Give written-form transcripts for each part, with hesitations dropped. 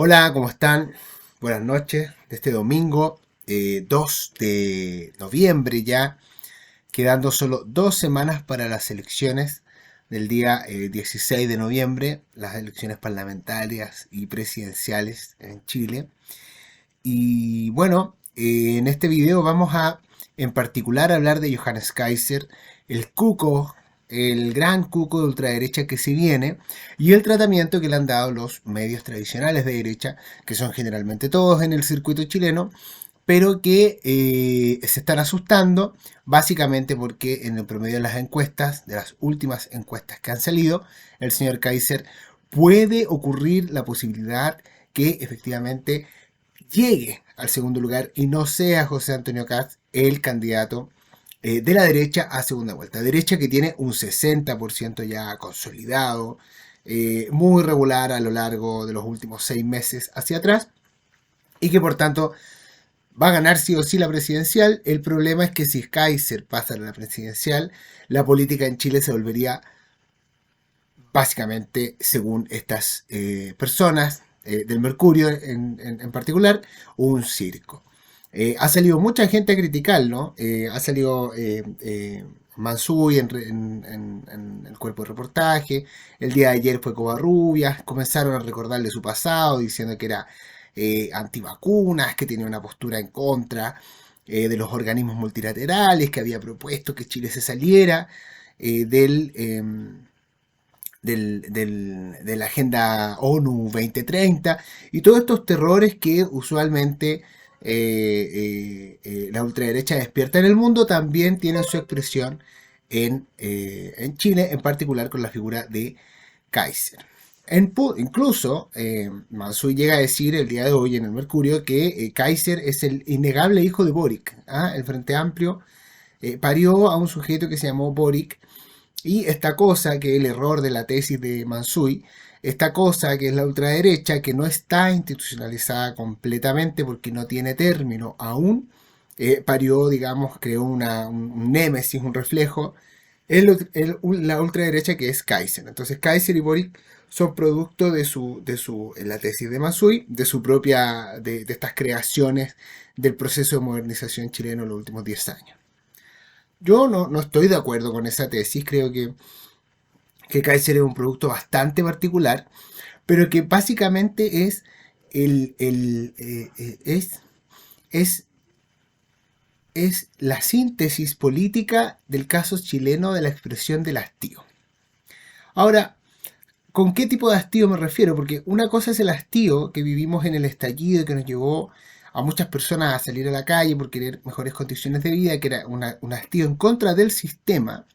Hola, ¿cómo están? Buenas noches de este domingo 2 de noviembre ya, quedando solo 2 semanas para las elecciones del día 16 de noviembre, las elecciones parlamentarias y presidenciales en Chile. Y bueno, en este video vamos a en particular hablar de Johannes Kaiser, el cuco, el gran cuco de ultraderecha que se viene y el tratamiento que le han dado los medios tradicionales de derecha, que son generalmente todos en el circuito chileno, pero que se están asustando básicamente porque en el promedio de las encuestas, de las últimas encuestas que han salido, el señor Kaiser puede ocurrir la posibilidad que efectivamente llegue al segundo lugar y no sea José Antonio Cast el candidato de la derecha a segunda vuelta. Derecha que tiene un 60% ya consolidado, muy regular a lo largo de los últimos 6 meses hacia atrás y que por tanto va a ganar sí o sí la presidencial. El problema es que si Kaiser pasa a la presidencial, la política en Chile se volvería básicamente, según estas personas, del Mercurio en particular, un circo. Ha salido mucha gente a criticarlo, ha salido Mansuy en el cuerpo de reportaje, el día de ayer fue Covarrubias, comenzaron a recordarle su pasado diciendo que era antivacunas, que tenía una postura en contra de los organismos multilaterales, que había propuesto que Chile se saliera de la Agenda ONU 2030 y todos estos terrores que usualmente la ultraderecha despierta en el mundo también tienen su expresión en Chile, en particular con la figura de Kaiser. Incluso Mansuy llega a decir el día de hoy en el Mercurio que Kaiser es el innegable hijo de Boric. ¿Ah? El Frente Amplio parió a un sujeto que se llamó Boric y esta cosa, que es el error de la tesis de Mansuy, esta cosa que es la ultraderecha, que no está institucionalizada completamente porque no tiene término aún, parió, digamos, creó un némesis, un reflejo, la ultraderecha que es Kaiser. Entonces Kaiser y Boric son producto en la tesis de Mansuy, de su propia, de estas creaciones del proceso de modernización chileno en los últimos 10 años. Yo no estoy de acuerdo con esa tesis, creo que Kaiser es un producto bastante particular, pero que básicamente es, es, es la síntesis política del caso chileno de la expresión del hastío. Ahora, ¿con qué tipo de hastío me refiero? Porque una cosa es el hastío que vivimos en el estallido que nos llevó a muchas personas a salir a la calle por querer mejores condiciones de vida, que era un hastío en contra del sistema,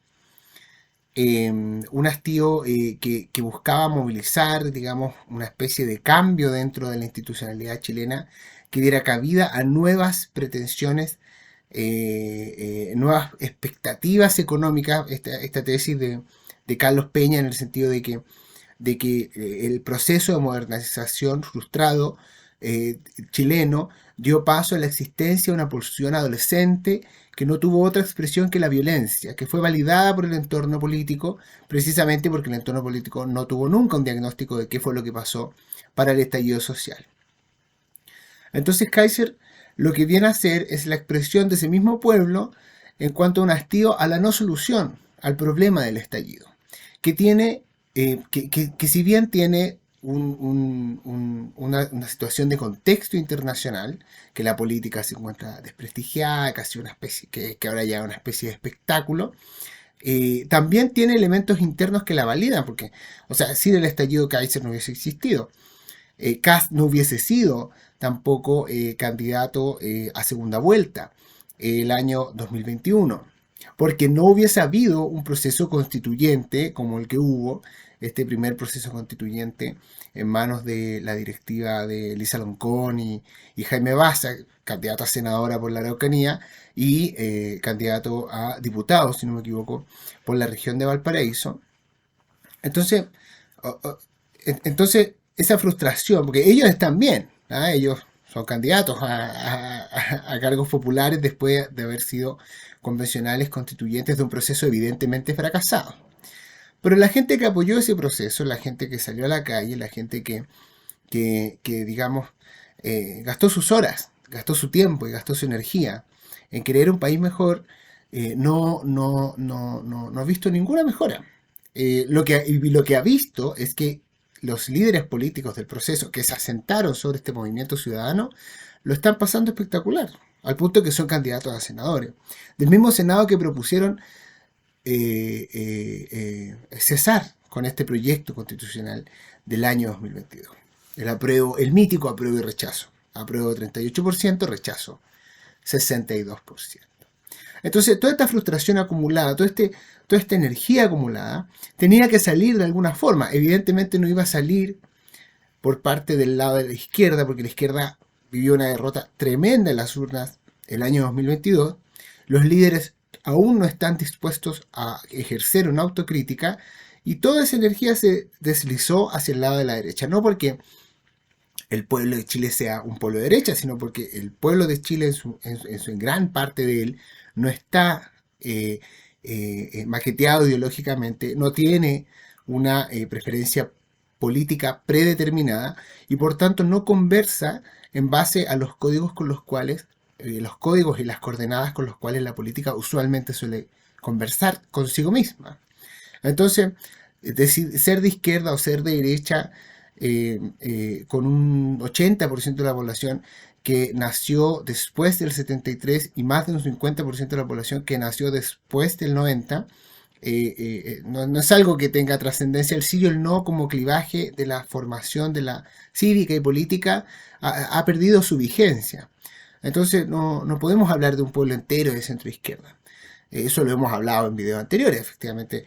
un hastío que buscaba movilizar, digamos, una especie de cambio dentro de la institucionalidad chilena que diera cabida a nuevas pretensiones, nuevas expectativas económicas, esta tesis de Carlos Peña en el sentido de que el proceso de modernización frustrado chileno dio paso a la existencia de una pulsión adolescente que no tuvo otra expresión que la violencia, que fue validada por el entorno político, precisamente porque el entorno político no tuvo nunca un diagnóstico de qué fue lo que pasó para el estallido social. Entonces Kaiser lo que viene a hacer es la expresión de ese mismo pueblo en cuanto a un hastío a la no solución, al problema del estallido, que tiene, que si bien tiene una situación de contexto internacional, que la política se encuentra desprestigiada, casi una especie, que ahora ya es una especie de espectáculo, también tiene elementos internos que la validan, porque, o sea, sin el estallido Kaiser no hubiese existido. Kast no hubiese sido tampoco candidato a segunda vuelta el año 2021, porque no hubiese habido un proceso constituyente como el que hubo, este primer proceso constituyente en manos de la directiva de Elisa Loncón y Jaime Baza, candidato a senadora por la Araucanía y candidato a diputado, si no me equivoco, por la región de Valparaíso. Entonces, entonces esa frustración, porque ellos están bien, ¿ah? Ellos son candidatos a cargos populares después de haber sido convencionales constituyentes de un proceso evidentemente fracasado. Pero la gente que apoyó ese proceso, la gente que salió a la calle, la gente digamos, gastó sus horas, gastó su tiempo y gastó su energía en querer un país mejor, no ha visto ninguna mejora. Lo que ha visto es que los líderes políticos del proceso que se asentaron sobre este movimiento ciudadano lo están pasando espectacular, al punto que son candidatos a senadores. Del mismo Senado que propusieron cesar con este proyecto constitucional del año 2022. El mítico apruebo y rechazo. Apruebo 38%, rechazo 62%. Entonces, toda esta frustración acumulada, toda esta energía acumulada, tenía que salir de alguna forma. Evidentemente no iba a salir por parte del lado de la izquierda, porque la izquierda vivió una derrota tremenda en las urnas el año 2022. Los líderes aún no están dispuestos a ejercer una autocrítica y toda esa energía se deslizó hacia el lado de la derecha. No porque el pueblo de Chile sea un pueblo de derecha, sino porque el pueblo de Chile, en gran parte de él, no está maqueteado ideológicamente, no tiene una preferencia política predeterminada y por tanto no conversa en base a los códigos con los cuales, los códigos y las coordenadas con los cuales la política usualmente suele conversar consigo misma. Entonces, ser de izquierda o ser de derecha con un 80% de la población que nació después del 73 y más de un 50% de la población que nació después del 90, no es algo que tenga trascendencia. El sí y el no como clivaje de la formación de la cívica y política ha perdido su vigencia. Entonces no podemos hablar de un pueblo entero de centro izquierda. Eso lo hemos hablado en videos anteriores. Efectivamente,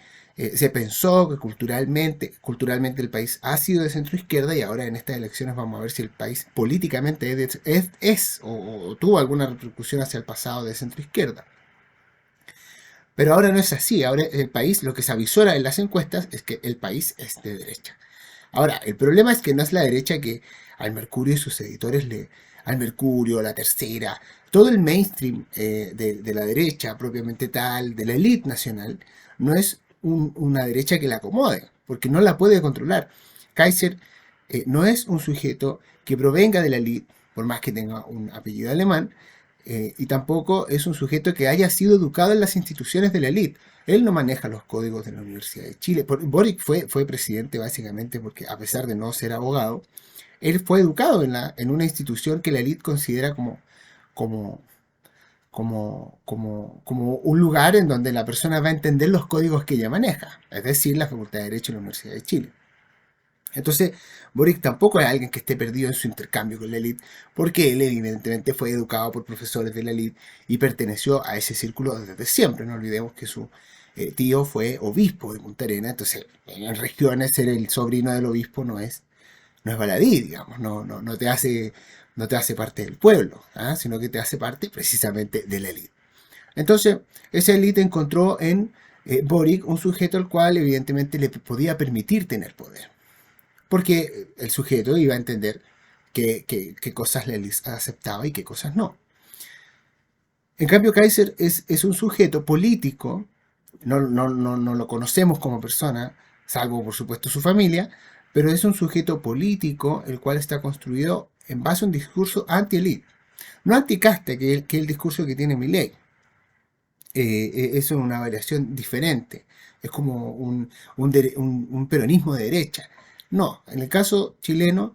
se pensó que culturalmente el país ha sido de centro izquierda y ahora en estas elecciones vamos a ver si el país políticamente es o tuvo alguna repercusión hacia el pasado de centro izquierda. Pero ahora no es así. Ahora el país, lo que se avisora en las encuestas es que el país es de derecha. Ahora, el problema es que no es la derecha que al Mercurio y sus editores al Mercurio, la Tercera, todo el mainstream de la derecha propiamente tal, de la élite nacional, no es una derecha que la acomode, porque no la puede controlar. Kaiser no es un sujeto que provenga de la élite, por más que tenga un apellido alemán, y tampoco es un sujeto que haya sido educado en las instituciones de la élite. Él no maneja los códigos de la Universidad de Chile. Boric fue presidente básicamente porque, a pesar de no ser abogado, él fue educado en una institución que la élite considera como, como un lugar en donde la persona va a entender los códigos que ella maneja, es decir, la Facultad de Derecho de la Universidad de Chile. Entonces, Boric tampoco es alguien que esté perdido en su intercambio con la élite, porque él evidentemente fue educado por profesores de la élite y perteneció a ese círculo desde siempre. No olvidemos que su tío fue obispo de Punta Arenas, entonces en regiones ser el sobrino del obispo no es baladí, digamos, no te hace parte del pueblo, ¿ah? Sino que te hace parte precisamente de la élite. Entonces, esa élite encontró en Boric un sujeto al cual evidentemente le podía permitir tener poder, porque el sujeto iba a entender qué cosas le aceptaba y qué cosas no. En cambio, Kaiser es un sujeto político, no lo conocemos como persona, salvo por supuesto su familia, pero es un sujeto político el cual está construido en base a un discurso anti-élite. No anti-casta, que es el discurso que tiene Milei. Es una variación diferente. Es como un peronismo de derecha. No, en el caso chileno,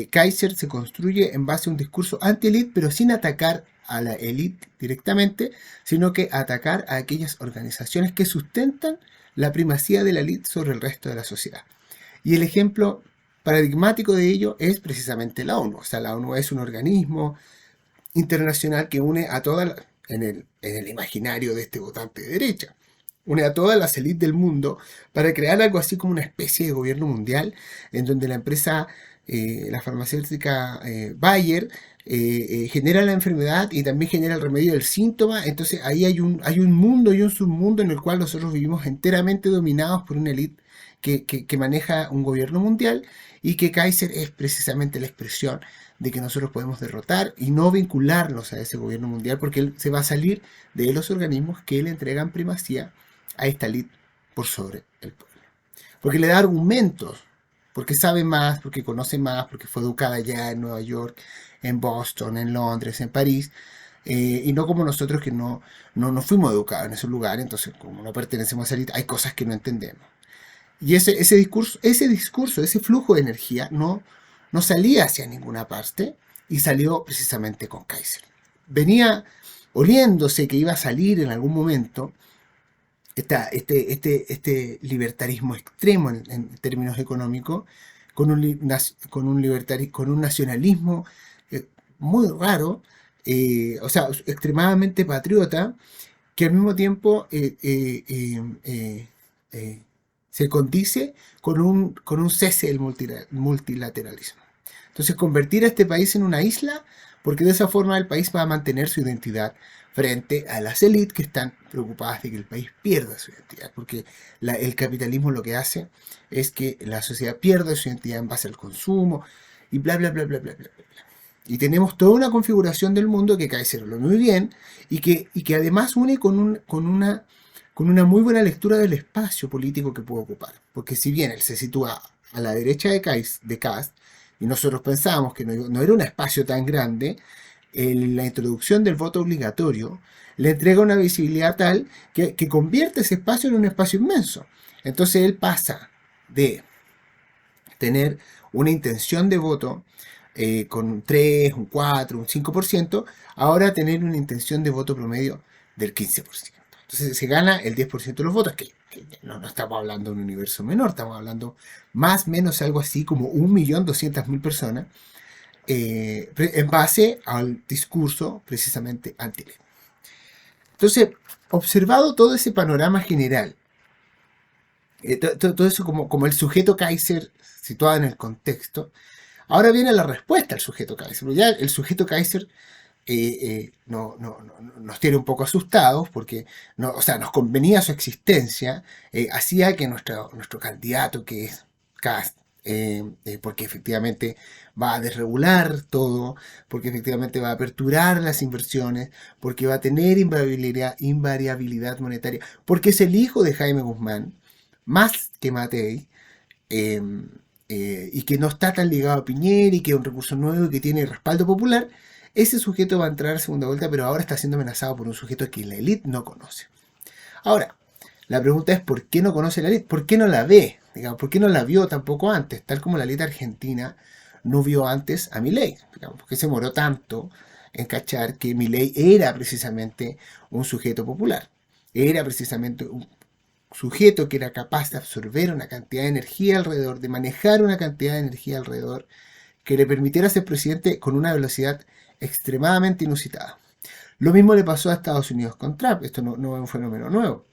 Kaiser se construye en base a un discurso anti-élite, pero sin atacar a la élite directamente, sino que atacar a aquellas organizaciones que sustentan la primacía de la élite sobre el resto de la sociedad. Y el ejemplo paradigmático de ello es precisamente la ONU. O sea, la ONU es un organismo internacional que une a todas, en el imaginario de este votante de derecha, une a todas las élites del mundo para crear algo así como una especie de gobierno mundial en donde la empresa, la farmacéutica Bayer, genera la enfermedad y también genera el remedio del síntoma. Entonces ahí hay un mundo y un submundo en el cual nosotros vivimos enteramente dominados por una élite que maneja un gobierno mundial y que Kaiser es precisamente la expresión de que nosotros podemos derrotar y no vincularnos a ese gobierno mundial porque él se va a salir de los organismos que le entregan primacía a esta élite por sobre el pueblo. Porque le da argumentos porque sabe más, porque conoce más, porque fue educada allá en Nueva York, en Boston, en Londres, en París, y no como nosotros que no fuimos educados en esos lugares, entonces como no pertenecemos a esa élite, hay cosas que no entendemos. Y ese discurso, ese flujo de energía no salía hacia ninguna parte y salió precisamente con Kaiser. Venía oliéndose que iba a salir en algún momento este libertarismo extremo en términos económicos, con un nacionalismo eh, muy raro, o sea, extremadamente patriota, que al mismo tiempo se condice con un cese del multilateralismo. Entonces, convertir a este país en una isla, porque de esa forma el país va a mantener su identidad frente a las élites que están preocupadas de que el país pierda su identidad, porque el capitalismo lo que hace es que la sociedad pierda su identidad en base al consumo y bla, bla, bla, bla, bla, bla. Y tenemos toda una configuración del mundo que Kaiser lo muy bien y que además une con una muy buena lectura del espacio político que puede ocupar. Porque si bien él se sitúa a la derecha de Kast, y nosotros pensábamos que no era un espacio tan grande, la introducción del voto obligatorio le entrega una visibilidad tal que convierte ese espacio en un espacio inmenso. Entonces él pasa de tener una intención de voto con un 3, un 4, un 5%, ahora tener una intención de voto promedio del 15%. Entonces se gana el 10% de los votos, que no estamos hablando de un universo menor, estamos hablando más o menos algo así como 1.200.000 personas, en base al discurso precisamente anti-ley. Entonces, observado todo ese panorama general, todo eso como el sujeto Kaiser situado en el contexto, ahora viene la respuesta al sujeto Kaiser. Ya el sujeto Kaiser nos tiene un poco asustados porque o sea, nos convenía su existencia, hacía que nuestro candidato, que es Kast, porque efectivamente va a desregular todo, porque efectivamente va a aperturar las inversiones, porque va a tener invariabilidad monetaria, porque es el hijo de Jaime Guzmán, más que Matei, eh, y que no está tan ligado a Piñera y que es un recurso nuevo y que tiene respaldo popular, ese sujeto va a entrar a segunda vuelta, pero ahora está siendo amenazado por un sujeto que la élite no conoce. Ahora, la pregunta es ¿por qué no conoce la élite? ¿Por qué no la ve? Digamos, ¿por qué no la vio tampoco antes? Tal como la élite argentina no vio antes a Milei. Digamos, ¿por qué se demoró tanto en cachar que Milei era precisamente un sujeto popular? Era precisamente un sujeto que era capaz de absorber una cantidad de energía alrededor, de manejar una cantidad de energía alrededor, que le permitiera ser presidente con una velocidad extremadamente inusitada. Lo mismo le pasó a Estados Unidos con Trump. Esto no es un fenómeno nuevo.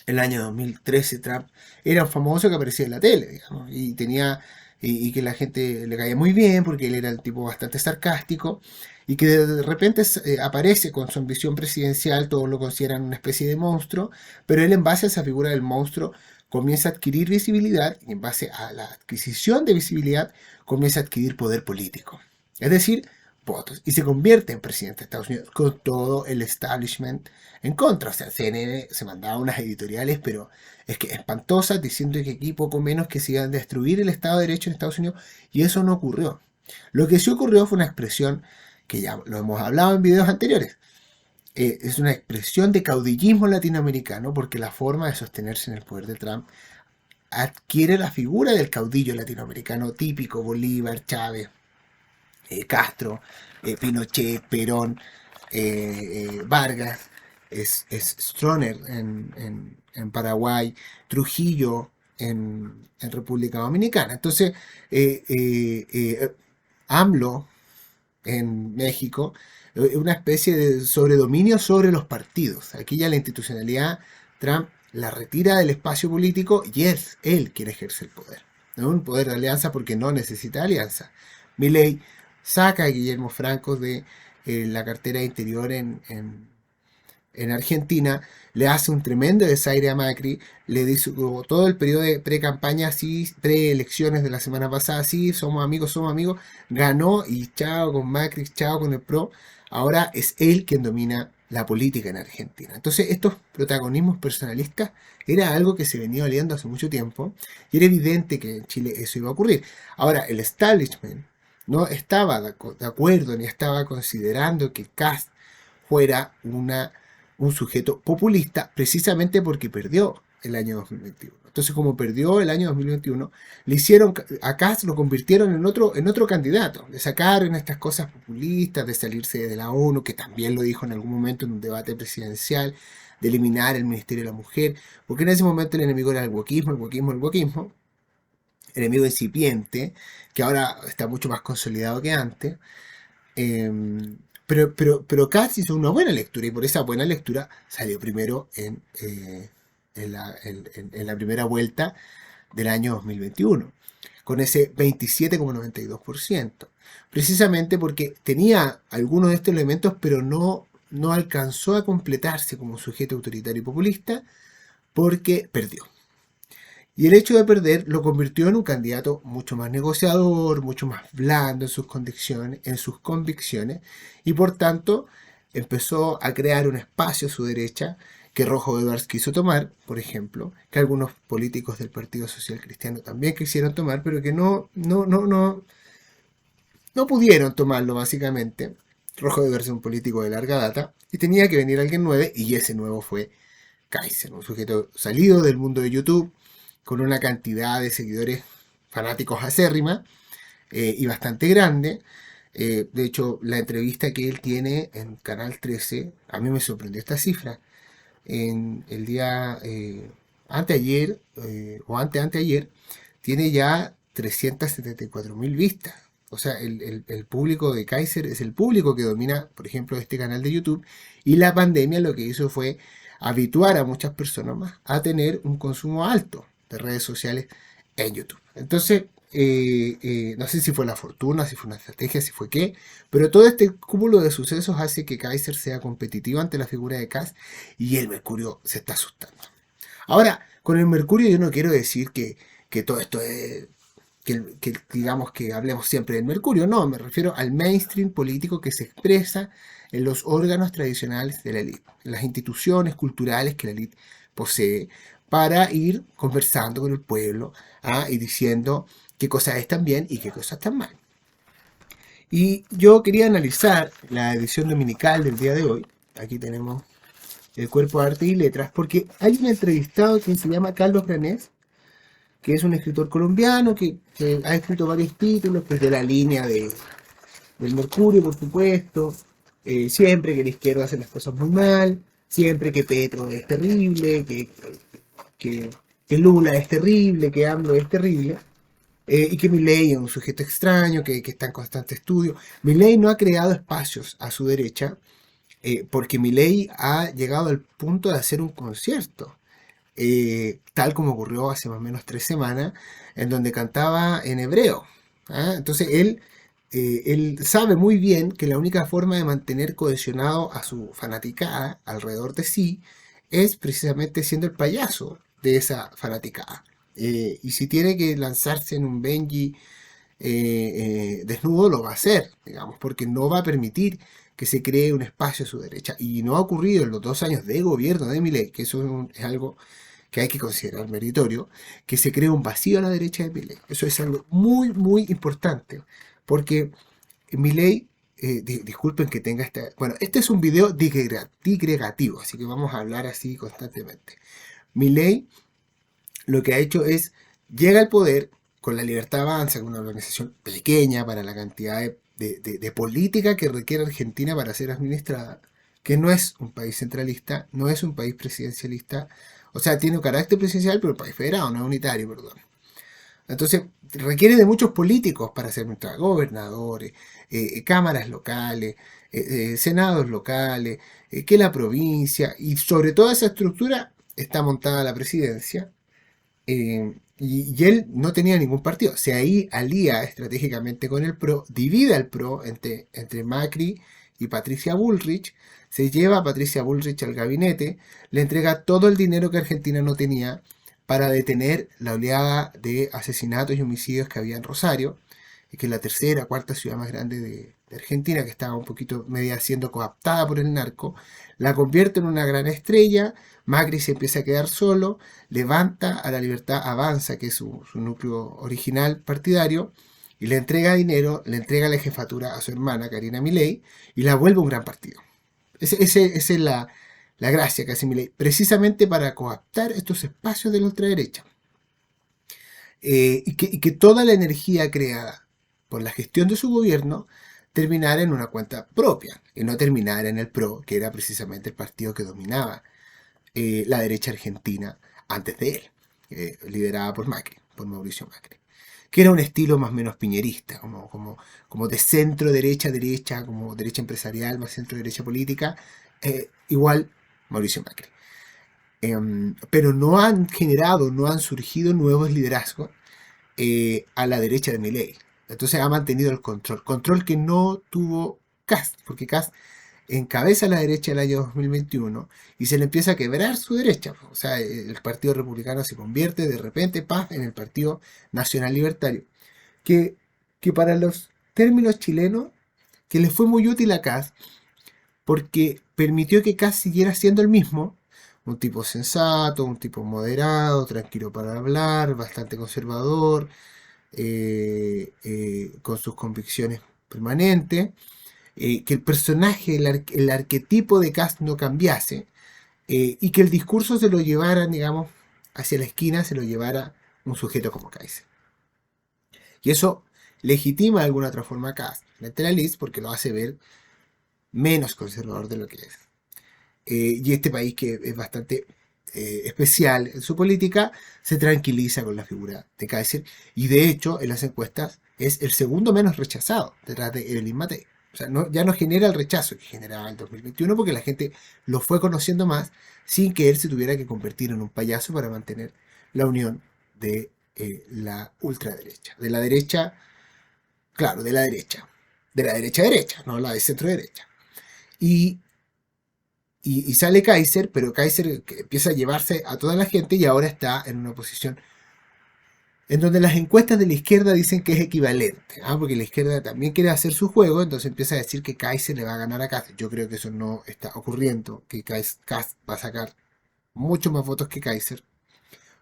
El año 2013 Trump era un famoso que aparecía en la tele, digamos, y tenía y que la gente le caía muy bien porque él era el tipo bastante sarcástico y que de repente aparece con su ambición presidencial, todos lo consideran una especie de monstruo, pero él en base a esa figura del monstruo comienza a adquirir visibilidad y en base a la adquisición de visibilidad comienza a adquirir poder político. Es decir, votos. Y se convierte en presidente de Estados Unidos con todo el establishment en contra. O sea, CNN se mandaba unas editoriales, pero es que espantosas, diciendo que aquí poco menos que se iba a destruir el Estado de Derecho en Estados Unidos, y eso no ocurrió. Lo que sí ocurrió fue una expresión que ya lo hemos hablado en videos anteriores. Es una expresión de caudillismo latinoamericano, porque la forma de sostenerse en el poder de Trump adquiere la figura del caudillo latinoamericano típico, Bolívar, Chávez, Castro, Pinochet, Perón, Vargas, es Stroessner en Paraguay, Trujillo en República Dominicana. Entonces, AMLO en México, una especie de sobredominio sobre los partidos. Aquí ya la institucionalidad, Trump la retira del espacio político y él quiere ejercer el poder. No un poder de alianza porque no necesita alianza. Milei saca a Guillermo Franco de la cartera de Interior en Argentina, le hace un tremendo desaire a Macri, le dice todo el periodo de pre-campaña, sí, pre-elecciones de la semana pasada, sí, somos amigos, ganó y chao con Macri, chao con el PRO, ahora es él quien domina la política en Argentina. Entonces, estos protagonismos personalistas era algo que se venía oliendo hace mucho tiempo y era evidente que en Chile eso iba a ocurrir. Ahora, el establishment no estaba de acuerdo ni estaba considerando que Kast fuera un sujeto populista precisamente porque perdió el año 2021. Entonces, como perdió el año 2021, le hicieron, a Kast lo convirtieron en otro candidato. Le sacaron estas cosas populistas de salirse de la ONU, que también lo dijo en algún momento en un debate presidencial, de eliminar el Ministerio de la Mujer, porque en ese momento el enemigo era el wokismo, enemigo incipiente, que ahora está mucho más consolidado que antes. Pero Katz hizo una buena lectura y por esa buena lectura salió primero en la primera vuelta del año 2021, con ese 27,92%. Precisamente porque tenía algunos de estos elementos, pero no alcanzó a completarse como sujeto autoritario y populista porque perdió. Y el hecho de perder lo convirtió en un candidato mucho más negociador, mucho más blando en sus convicciones, y por tanto empezó a crear un espacio a su derecha que Rojo Edwards quiso tomar, por ejemplo, que algunos políticos del Partido Social Cristiano también quisieron tomar, pero que no pudieron tomarlo básicamente. Rojo Edwards es un político de larga data y tenía que venir alguien nuevo, y ese nuevo fue Kaiser, un sujeto salido del mundo de YouTube, con una cantidad de seguidores fanáticos acérrima y bastante grande. De hecho, la entrevista que él tiene en Canal 13, a mí me sorprendió esta cifra. En el día anteayer o anteayer, tiene ya 374.000 vistas. O sea, el público de Kaiser es el público que domina, por ejemplo, este canal de YouTube. Y la pandemia lo que hizo fue habituar a muchas personas más a tener un consumo alto de redes sociales en YouTube. Entonces, no sé si fue la fortuna, si fue una estrategia, si fue qué, pero todo este cúmulo de sucesos hace que Kaiser sea competitivo ante la figura de Kast y el Mercurio se está asustando. Ahora, con el Mercurio yo no quiero decir que todo esto es, que digamos que hablemos siempre del Mercurio, no, me refiero al mainstream político que se expresa en los órganos tradicionales de la élite, en las instituciones culturales que la élite posee, para ir conversando con el pueblo y diciendo qué cosas están bien y qué cosas están mal. Y yo quería analizar la edición dominical del día de hoy. Aquí tenemos el Cuerpo de Arte y Letras, porque hay un entrevistado que se llama Carlos Granés, que es un escritor colombiano que ha escrito varios títulos, pues de la línea del Mercurio, por supuesto, siempre que la izquierda hace las cosas muy mal, siempre que Petro es terrible, que, que Lula es terrible, que AMLO es terrible, y que Milei es un sujeto extraño, que está en constante estudio. Milei no ha creado espacios a su derecha, porque Milei ha llegado al punto de hacer un concierto, tal como ocurrió hace más o menos 3 semanas, en donde cantaba en hebreo. Entonces él sabe muy bien que la única forma de mantener cohesionado a su fanaticada alrededor de sí es precisamente siendo el payaso de esa fanaticada. Y si tiene que lanzarse en un Benji desnudo, lo va a hacer, digamos, porque no va a permitir que se cree un espacio a su derecha. Y no ha ocurrido en los 2 años de gobierno de Milei, que eso es algo que hay que considerar meritorio, que se cree un vacío a la derecha de Milei. Eso es algo muy, muy importante, porque Milei, disculpen que tenga esta... Bueno, este es un video digregativo, así que vamos a hablar así constantemente. Milei lo que ha hecho es, llega al poder con la Libertad Avanza, con una organización pequeña para la cantidad de política que requiere Argentina para ser administrada, que no es un país centralista, no es un país presidencialista, o sea, tiene un carácter presidencial, pero el país federado, no es unitario, perdón. Entonces, requiere de muchos políticos para ser gobernadores, cámaras locales, senados locales, que la provincia, y sobre toda esa estructura está montada la presidencia, y él no tenía ningún partido. Se ahí alía estratégicamente con el PRO, divide al PRO entre Macri y Patricia Bullrich, se lleva a Patricia Bullrich al gabinete, le entrega todo el dinero que Argentina no tenía para detener la oleada de asesinatos y homicidios que había en Rosario, que es la tercera, cuarta ciudad más grande de Argentina, que estaba un poquito media siendo coaptada por el narco, la convierte en una gran estrella. Macri se empieza a quedar solo, levanta a La Libertad Avanza, que es su núcleo original partidario, y le entrega dinero, le entrega la jefatura a su hermana, Karina Milei, y la vuelve un gran partido. Esa es la gracia que hace Milei, precisamente para coaptar estos espacios de la ultraderecha. Y que toda la energía creada por la gestión de su gobierno terminara en una cuenta propia, y no terminara en el PRO, que era precisamente el partido que dominaba la derecha argentina antes de él, liderada por Macri, por Mauricio Macri, que era un estilo más o menos piñerista, como de centro derecha, derecha, como derecha empresarial, más centro derecha política, igual Mauricio Macri. Pero no han generado, no han surgido nuevos liderazgos a la derecha de Milei. Entonces ha mantenido el control que no tuvo Kast, porque Kast encabeza la derecha el año 2021 y se le empieza a quebrar su derecha. O sea, el Partido Republicano se convierte de repente, en el Partido Nacional Libertario, que, que para los términos chilenos, que le fue muy útil a Kast, porque permitió que Kast siguiera siendo el mismo, un tipo sensato, un tipo moderado, tranquilo para hablar, bastante conservador, con sus convicciones permanentes, que el personaje, el arquetipo de Kast no cambiase, y que el discurso se lo llevara, digamos, hacia la esquina, se lo llevara un sujeto como Kaiser. Y eso legitima de alguna otra forma a Kast frente a la lista, porque lo hace ver menos conservador de lo que es. Y este país, que es bastante especial en su política, se tranquiliza con la figura de Kaiser, y de hecho en las encuestas es el segundo menos rechazado detrás de Evelyn Matei. O sea, ya no genera el rechazo que generaba en 2021, porque la gente lo fue conociendo más sin que él se tuviera que convertir en un payaso para mantener la unión de la ultraderecha, de la derecha, claro, de la derecha, no la de centro derecha. Y sale Kaiser, pero Kaiser empieza a llevarse a toda la gente y ahora está en una posición en donde las encuestas de la izquierda dicen que es equivalente, porque la izquierda también quiere hacer su juego, entonces empieza a decir que Kaiser le va a ganar a Kast. Yo creo que eso no está ocurriendo, que Kast va a sacar mucho más votos que Kaiser.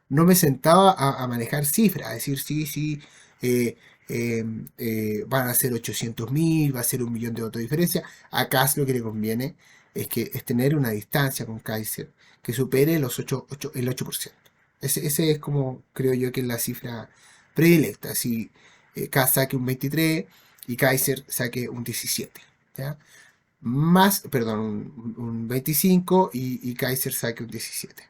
No me sentaba a manejar cifras, a decir sí, eh, van a ser 800.000, va a ser 1.000.000 de votos de diferencia. A Kast lo que le conviene es tener una distancia con Kaiser que supere el 8%. Ese es como creo yo que es la cifra predilecta. Si Kast saque un 23 y Kaiser saque un 17. ¿Ya? Más, perdón, un 25 y Kaiser saque un 17.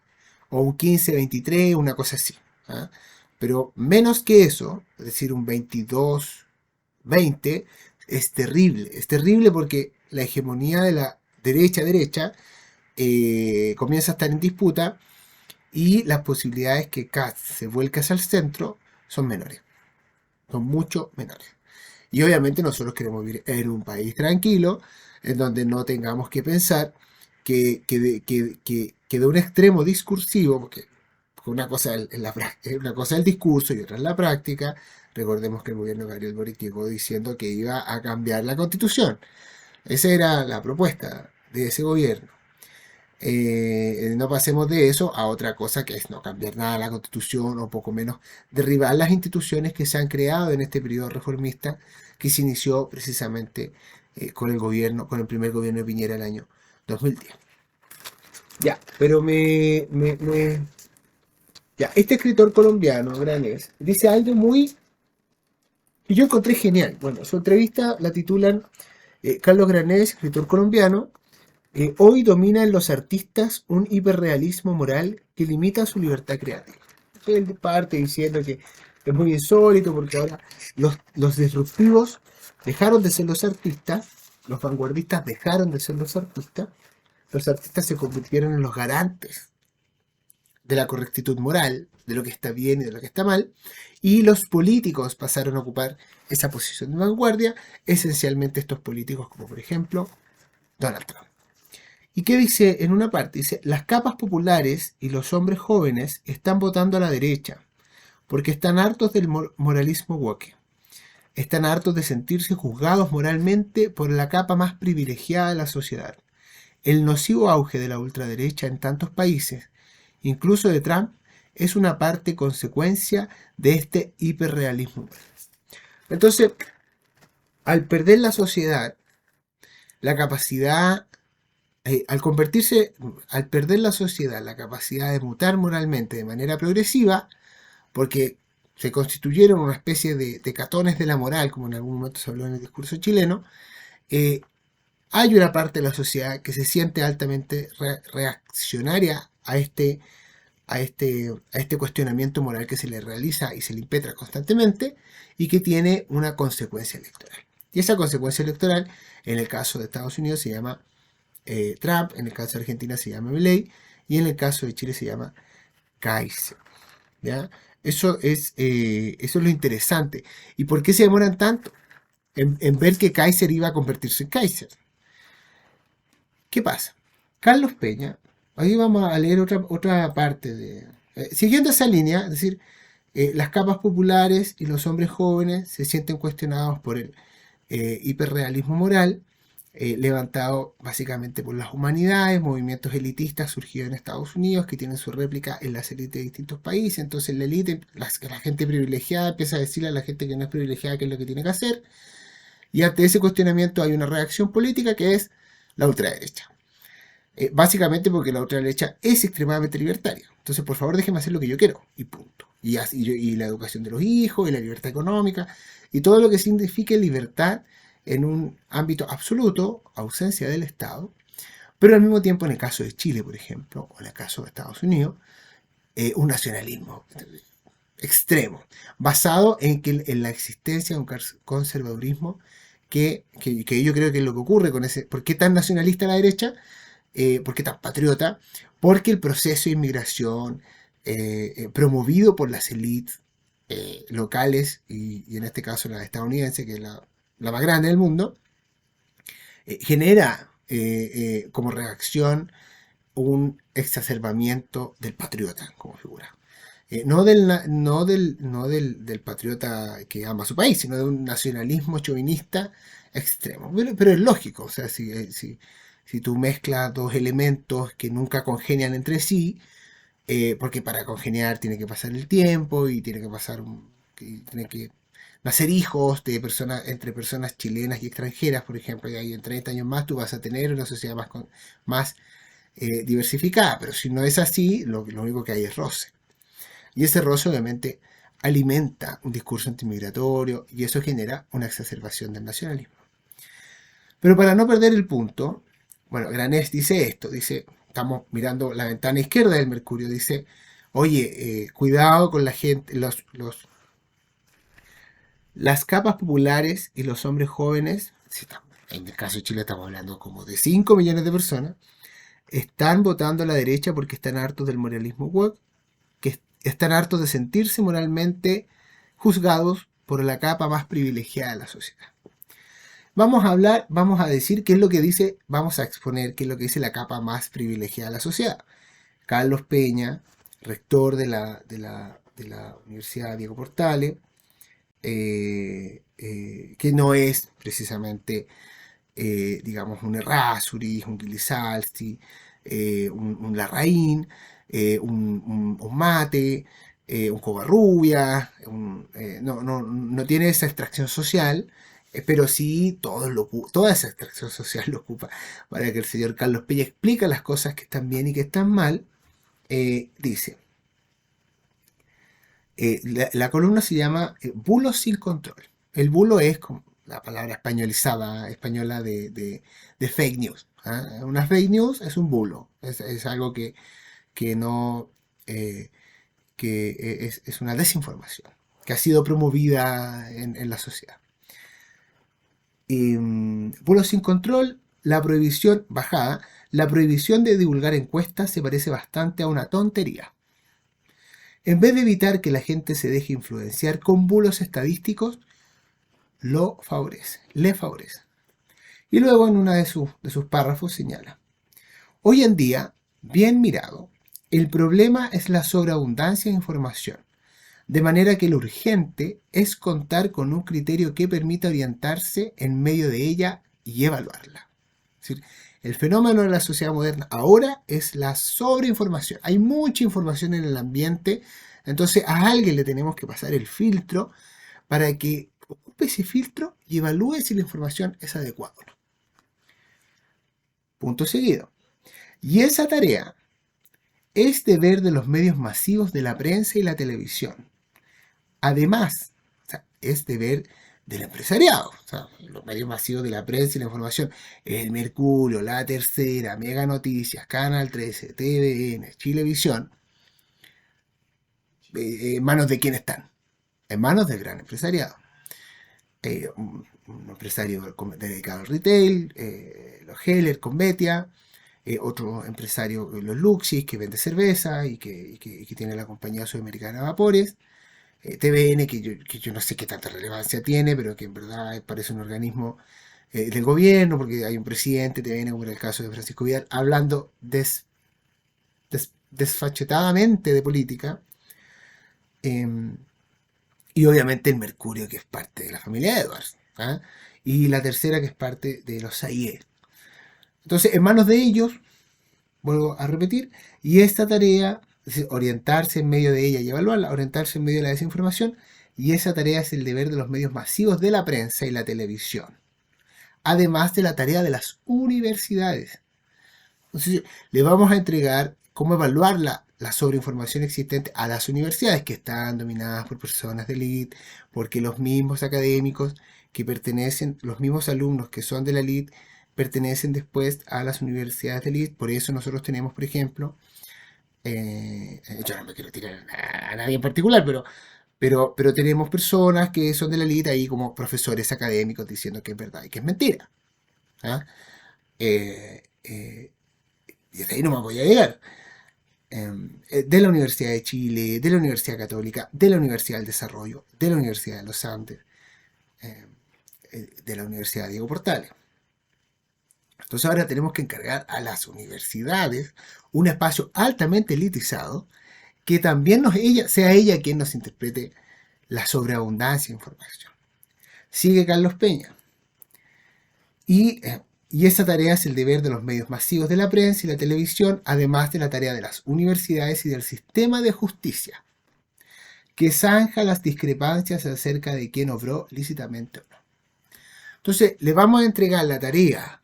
O un 15-23, una cosa así. ¿Ah? Pero menos que eso, es decir, un 22-20, es terrible. Es terrible porque la hegemonía de la derecha comienza a estar en disputa, y las posibilidades que Kast se vuelque hacia el centro son menores. Son mucho menores. Y obviamente nosotros queremos vivir en un país tranquilo, en donde no tengamos que pensar que de un extremo discursivo, porque una cosa una cosa es el discurso y otra es la práctica. Recordemos que el gobierno de Gabriel Boric llegó diciendo que iba a cambiar la constitución. Esa era la propuesta de ese gobierno. No pasemos de eso a otra cosa, que es no cambiar nada de la constitución, o poco menos derribar las instituciones que se han creado en este periodo reformista, que se inició precisamente con el primer gobierno de Piñera el año 2010. Ya, pero ya, este escritor colombiano, Granés, dice algo que yo encontré genial. Bueno, su entrevista la titulan Carlos Granés, escritor colombiano, hoy domina en los artistas un hiperrealismo moral que limita su libertad creativa. Él parte diciendo que es muy insólito porque ahora los disruptivos dejaron de ser los artistas, los vanguardistas dejaron de ser los artistas se convirtieron en los garantes de la correctitud moral, de lo que está bien y de lo que está mal, y los políticos pasaron a ocupar esa posición de vanguardia, esencialmente estos políticos como por ejemplo Donald Trump. ¿Y qué dice en una parte? Dice, las capas populares y los hombres jóvenes están votando a la derecha, porque están hartos del moralismo woke. están hartos de sentirse juzgados moralmente por la capa más privilegiada de la sociedad. El nocivo auge de la ultraderecha en tantos países, incluso de Trump, es una parte consecuencia de este hiperrealismo. Entonces, al perder la sociedad, la capacidad, al perder la sociedad la capacidad de mutar moralmente de manera progresiva, porque se constituyeron una especie de catones de la moral, como en algún momento se habló en el discurso chileno, eh, hay una parte de la sociedad que se siente altamente reaccionaria a este cuestionamiento moral que se le realiza y se le impetra constantemente y que tiene una consecuencia electoral. Y esa consecuencia electoral, en el caso de Estados Unidos se llama Trump, en el caso de Argentina se llama Milei y en el caso de Chile se llama Kaiser. ¿Ya? Eso es lo interesante. ¿Y por qué se demoran tanto en ver que Kaiser iba a convertirse en Kaiser? ¿Qué pasa? Carlos Peña, ahí vamos a leer otra parte siguiendo esa línea, es decir, las capas populares y los hombres jóvenes se sienten cuestionados por el hiperrealismo moral, levantado básicamente por las humanidades, movimientos elitistas surgidos en Estados Unidos que tienen su réplica en las élites de distintos países. Entonces la élite, la gente privilegiada empieza a decirle a la gente que no es privilegiada qué es lo que tiene que hacer, y ante ese cuestionamiento hay una reacción política que es la ultraderecha. Básicamente porque la ultraderecha es extremadamente libertaria. Entonces, por favor, déjeme hacer lo que yo quiero. Y punto. Y la educación de los hijos, y la libertad económica, y todo lo que signifique libertad en un ámbito absoluto, ausencia del Estado. Pero al mismo tiempo, en el caso de Chile, por ejemplo, o en el caso de Estados Unidos, un nacionalismo extremo, basado en la existencia de un conservadurismo que yo creo que es lo que ocurre con ese. ¿Por qué tan nacionalista la derecha? ¿Por qué tan patriota? Porque el proceso de inmigración promovido por las élites locales y en este caso la estadounidense, que es la más grande del mundo, genera como reacción un exacerbamiento del patriota como figura. No del patriota que ama a su país, sino de un nacionalismo chauvinista extremo. Pero es lógico, o sea, si tú mezclas dos elementos que nunca congenian entre sí, porque para congeniar tiene que pasar el tiempo y tiene que nacer hijos entre personas chilenas y extranjeras, por ejemplo, y ahí en 30 años más tú vas a tener una sociedad más diversificada, pero si no es así, lo único que hay es roce. Y ese roce obviamente alimenta un discurso antimigratorio y eso genera una exacerbación del nacionalismo. Pero para no perder el punto, bueno, Granés dice esto, dice, estamos mirando la ventana izquierda del Mercurio, dice, oye, cuidado con la gente, las capas populares y los hombres jóvenes, en el caso de Chile estamos hablando como de 5 millones de personas, están votando a la derecha porque están hartos del moralismo woke, que están hartos de sentirse moralmente juzgados por la capa más privilegiada de la sociedad. Vamos a decir qué es lo que dice, vamos a exponer qué es lo que dice la capa más privilegiada de la sociedad. Carlos Peña, rector de la Universidad Diego Portales, que no es precisamente, digamos, un Errázuriz, un Guilisalsti, un Larraín, un Mate, un Covarrubia, no tiene esa extracción social, pero sí toda esa extracción social lo ocupa para que el señor Carlos Peña explique las cosas que están bien y que están mal. Dice, la columna se llama Bulos sin control. El bulo es como la palabra españolizada, española de fake news. ¿Ah? Una fake news es un bulo, es algo que no, que es una desinformación, que ha sido promovida en la sociedad. Bulos sin control, la prohibición bajada, la prohibición de divulgar encuestas se parece bastante a una tontería. En vez de evitar que la gente se deje influenciar con bulos estadísticos, le favorece. Y luego en uno de sus párrafos señala, hoy en día, bien mirado, el problema es la sobreabundancia de información. De manera que lo urgente es contar con un criterio que permita orientarse en medio de ella y evaluarla. Es decir, el fenómeno de la sociedad moderna ahora es la sobreinformación. Hay mucha información en el ambiente, entonces a alguien le tenemos que pasar el filtro para que ocupe ese filtro y evalúe si la información es adecuada o no. Punto seguido. Y esa tarea es deber de los medios masivos de la prensa y la televisión. Además, o sea, es deber del empresariado. O sea, los medios masivos de la prensa y la información, el Mercurio, La Tercera, Mega Noticias, Canal 13, TVN, Chilevisión, ¿en manos de quién están? En manos del gran empresariado. Un empresario dedicado al retail, los Heller con Betia, otro empresario, los Luxis, que vende cerveza y que tiene la compañía sudamericana Vapores, TVN, que yo no sé qué tanta relevancia tiene, pero que en verdad parece un organismo del gobierno, porque hay un presidente, TVN, como en el caso de Francisco Vidal, hablando desfachetadamente de política, eh, y obviamente el Mercurio, que es parte de la familia Edwards, ¿ah? Y la tercera, que es parte de los Sayer. Entonces, en manos de ellos, vuelvo a repetir, y esta tarea, es decir, orientarse en medio de ella y evaluarla, orientarse en medio de la desinformación, y esa tarea es el deber de los medios masivos de la prensa y la televisión, además de la tarea de las universidades. Entonces, le vamos a entregar cómo evaluar la sobreinformación existente a las universidades, que están dominadas por personas de élite, porque los mismos académicos que pertenecen, los mismos alumnos que son de la élite, pertenecen después a las universidades de élite. Por eso nosotros tenemos, por ejemplo, yo no me quiero tirar a nadie en particular, pero tenemos personas que son de la élite ahí como profesores académicos diciendo que es verdad y que es mentira. ¿Ah? Eh, eh, y hasta ahí no me voy a llegar. De la Universidad de Chile, de la Universidad Católica, de la Universidad del Desarrollo, de la Universidad de los Andes, eh, de la Universidad Diego Portales. Entonces ahora tenemos que encargar a las universidades un espacio altamente elitizado que también sea ella quien nos interprete la sobreabundancia de información. Sigue Carlos Peña. Y esa tarea es el deber de los medios masivos de la prensa y la televisión, además de la tarea de las universidades y del sistema de justicia, que zanja las discrepancias acerca de quién obró lícitamente o no. Entonces, le vamos a entregar la tarea,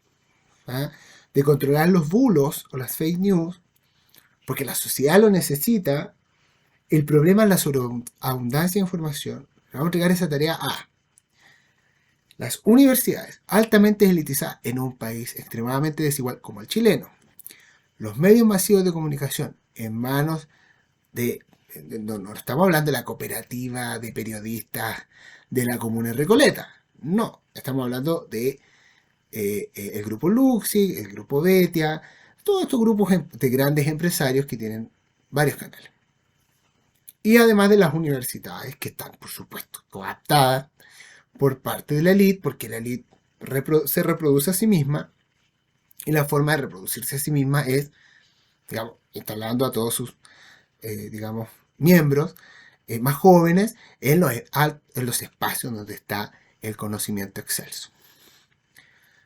¿ah?, de controlar los bulos o las fake news, porque la sociedad lo necesita. El problema es la sobreabundancia de información. Le vamos a entregar esa tarea a las universidades, altamente elitizadas en un país extremadamente desigual como el chileno, los medios masivos de comunicación en manos no estamos hablando de la cooperativa de periodistas de la comuna de Recoleta, no, estamos hablando de el grupo Luxi, el grupo Betia, todos estos grupos de grandes empresarios que tienen varios canales. Y además de las universidades que están, por supuesto, coaptadas por parte de la élite, porque la élite se reproduce a sí misma, y la forma de reproducirse a sí misma es, digamos, instalando a todos sus, digamos, miembros más jóvenes en los espacios donde está el conocimiento excelso.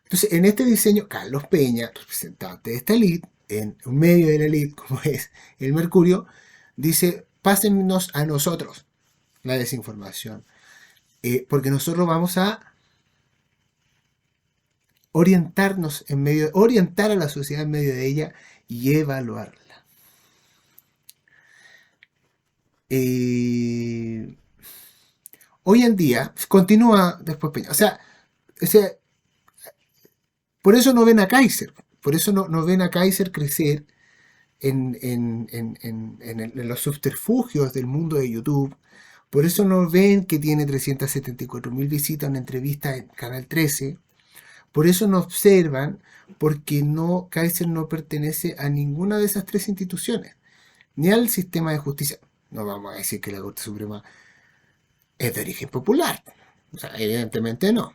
Entonces, en este diseño, Carlos Peña, representante de esta élite, en medio de la élite, como es el Mercurio, dice, pásennos a nosotros la desinformación, porque nosotros vamos a orientar a la sociedad en medio de ella y evaluarla. Hoy en día, continúa después Peña, o sea, por eso no ven a Kaiser, por eso no ven a Kaiser crecer en los subterfugios del mundo de YouTube. Por eso no ven que tiene 374.000 visitas en una entrevista en Canal 13. Por eso no observan, porque Kaiser no pertenece a ninguna de esas tres instituciones, ni al sistema de justicia. No vamos a decir que la Corte Suprema es de origen popular. O sea, evidentemente no.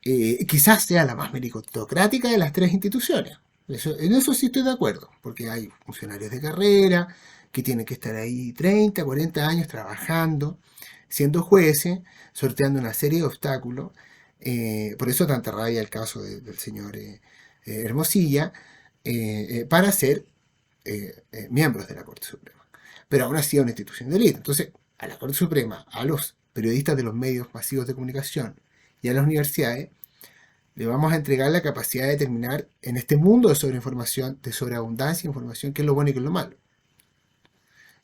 Quizás sea la más meritocrática de las tres instituciones. En eso sí estoy de acuerdo, porque hay funcionarios de carrera que tienen que estar ahí 30, 40 años trabajando, siendo jueces, sorteando una serie de obstáculos. Por eso tanta rabia el caso del señor Hermosilla, para ser miembros de la Corte Suprema. Pero aún así es una institución de élite. Entonces, a la Corte Suprema, a los periodistas de los medios masivos de comunicación y a las universidades, le vamos a entregar la capacidad de determinar en este mundo de sobreinformación, de sobreabundancia de información, qué es lo bueno y qué es lo malo.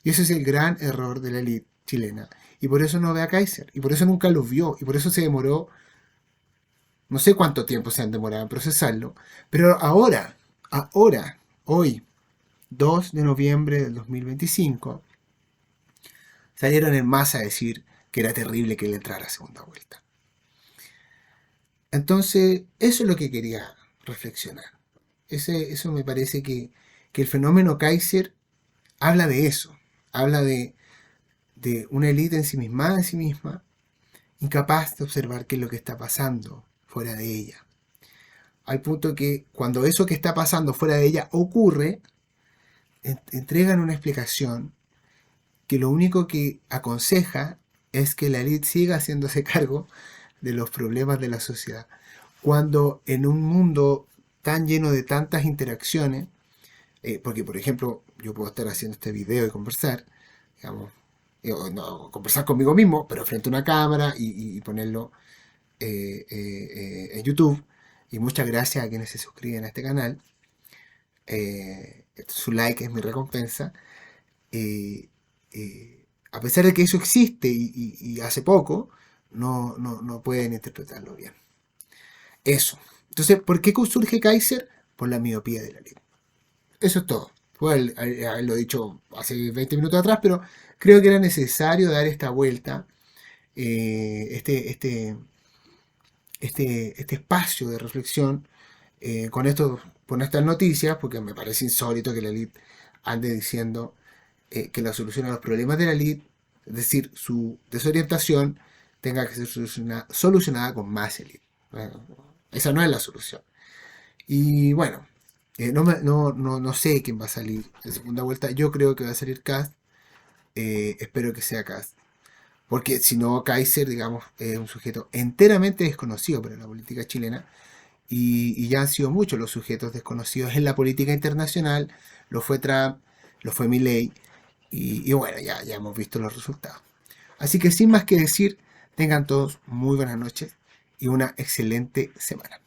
Y ese es el gran error de la élite chilena. Y por eso no ve a Kaiser. Y por eso nunca lo vio. Y por eso se demoró, no sé cuánto tiempo se han demorado en procesarlo. Pero ahora, hoy, 2 de noviembre del 2025, salieron en masa a decir que era terrible que él entrara a segunda vuelta. Entonces, eso es lo que quería reflexionar. Eso me parece que el fenómeno Kaiser habla de eso. Habla de una élite ensimismada en sí misma, incapaz de observar qué es lo que está pasando fuera de ella. Al punto que cuando eso que está pasando fuera de ella ocurre, entregan una explicación que lo único que aconseja es que la élite siga haciéndose cargo de los problemas de la sociedad. Cuando en un mundo tan lleno de tantas interacciones, porque por ejemplo yo puedo estar haciendo este video y conversar, digamos, no, conversar conmigo mismo, pero frente a una cámara y ponerlo en YouTube. Y muchas gracias a quienes se suscriben a este canal. Su like es mi recompensa. A pesar de que eso existe y hace poco, no pueden interpretarlo bien. Eso. Entonces, ¿por qué surge Kaiser? Por la miopía de la ley. Eso es todo. Puedo haberlo dicho hace 20 minutos atrás, pero creo que era necesario dar esta vuelta, este espacio de reflexión con estas noticias, porque me parece insólito que la elite ande diciendo que la solución a los problemas de la elite, es decir, su desorientación, tenga que ser solucionada con más elite. Esa no es la solución. Y bueno, no sé quién va a salir de segunda vuelta. Yo creo que va a salir Kast. Espero que sea Kast. Porque si no, Kaiser, digamos, es un sujeto enteramente desconocido para la política chilena. Y ya han sido muchos los sujetos desconocidos en la política internacional. Lo fue Trump, lo fue Milley. Y bueno, ya hemos visto los resultados. Así que sin más que decir, tengan todos muy buenas noches y una excelente semana.